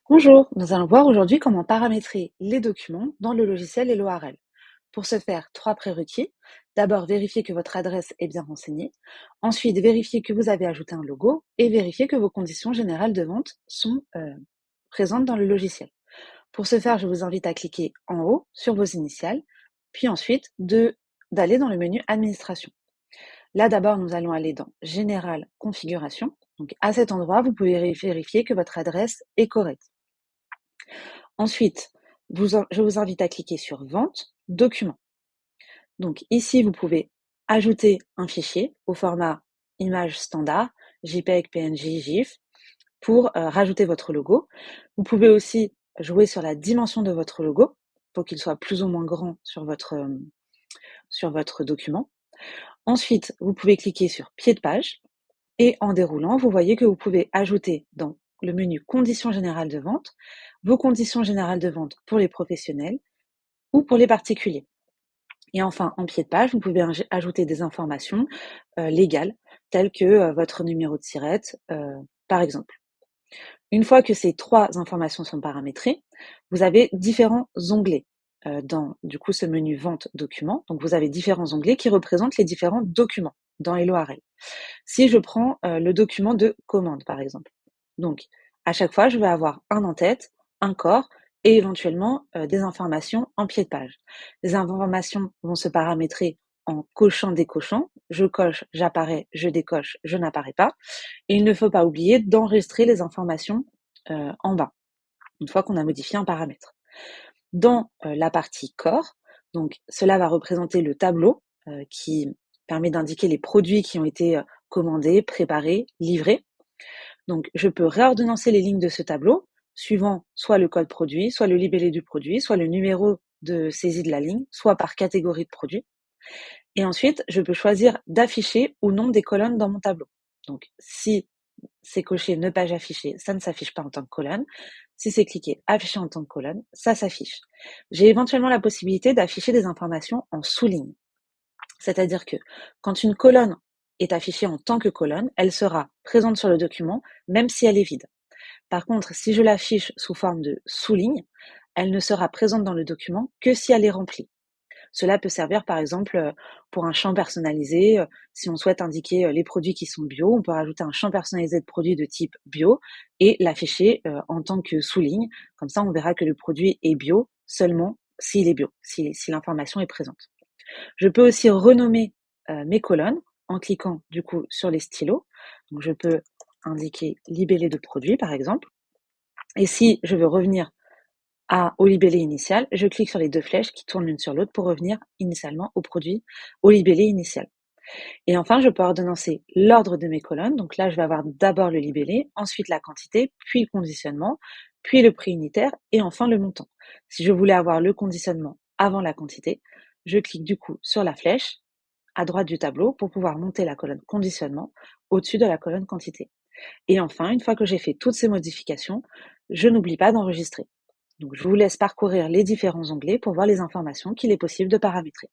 Bonjour, nous allons voir aujourd'hui comment paramétrer les documents dans le logiciel HelloRL. Pour ce faire, trois prérequis. D'abord, vérifier que votre adresse est bien renseignée. Ensuite, vérifier que vous avez ajouté un logo et vérifier que vos conditions générales de vente sont présentes dans le logiciel. Pour ce faire, je vous invite à cliquer en haut sur vos initiales, puis ensuite d'aller dans le menu Administration. Là, d'abord, nous allons aller dans Général, Configuration. Donc, à cet endroit, vous pouvez vérifier que votre adresse est correcte. Ensuite, je vous invite à cliquer sur Vente, Documents. Donc ici, vous pouvez ajouter un fichier au format image standard, JPEG, PNG, GIF, pour rajouter votre logo. Vous pouvez aussi jouer sur la dimension de votre logo pour qu'il soit plus ou moins grand sur votre document. Ensuite, vous pouvez cliquer sur Pied de page et en déroulant, vous voyez que vous pouvez ajouter dans le menu Conditions générales de vente vos conditions générales de vente pour les professionnels ou pour les particuliers. Et enfin, en pied de page, vous pouvez ajouter des informations légales, telles que votre numéro de SIRET, par exemple. Une fois que ces trois informations sont paramétrées, vous avez différents onglets dans du coup ce menu Vente documents. Donc vous avez différents onglets qui représentent les différents documents dans HelloRL. Si je prends le document de commande, par exemple. Donc, à chaque fois, je vais avoir un en-tête, un corps et éventuellement des informations en pied de page. Les informations vont se paramétrer en cochant, décochant. Je coche, j'apparais, je décoche, je n'apparais pas. Et il ne faut pas oublier d'enregistrer les informations en bas, une fois qu'on a modifié un paramètre. Dans la partie corps, donc cela va représenter le tableau qui permet d'indiquer les produits qui ont été commandés, préparés, livrés. Donc je peux réordonnancer les lignes de ce tableau suivant soit le code produit, soit le libellé du produit, soit le numéro de saisie de la ligne, soit par catégorie de produit. Et ensuite, je peux choisir d'afficher ou non des colonnes dans mon tableau. Donc si c'est coché ne page affichée, ça ne s'affiche pas en tant que colonne. Si c'est cliqué afficher en tant que colonne, ça s'affiche. J'ai éventuellement la possibilité d'afficher des informations en sous-ligne. C'est-à-dire que quand une colonne est affichée en tant que colonne, elle sera présente sur le document, même si elle est vide. Par contre, si je l'affiche sous forme de sous-ligne, elle ne sera présente dans le document que si elle est remplie. Cela peut servir par exemple pour un champ personnalisé. Si on souhaite indiquer les produits qui sont bio, on peut rajouter un champ personnalisé de produits de type bio et l'afficher en tant que sous-ligne. Comme ça, on verra que le produit est bio seulement s'il est bio, si l'information est présente. Je peux aussi renommer mes colonnes en cliquant du coup sur les stylos. Donc je peux indiquer libellé de produit par exemple. Et si je veux revenir au libellé initial, je clique sur les deux flèches qui tournent l'une sur l'autre pour revenir initialement au libellé initial. Et enfin, je peux ordonnancer l'ordre de mes colonnes. Donc là, je vais avoir d'abord le libellé, ensuite la quantité, puis le conditionnement, puis le prix unitaire et enfin le montant. Si je voulais avoir le conditionnement avant la quantité, je clique du coup sur la flèche à droite du tableau pour pouvoir monter la colonne conditionnement au-dessus de la colonne quantité. Et enfin, une fois que j'ai fait toutes ces modifications, je n'oublie pas d'enregistrer. Donc je vous laisse parcourir les différents onglets pour voir les informations qu'il est possible de paramétrer.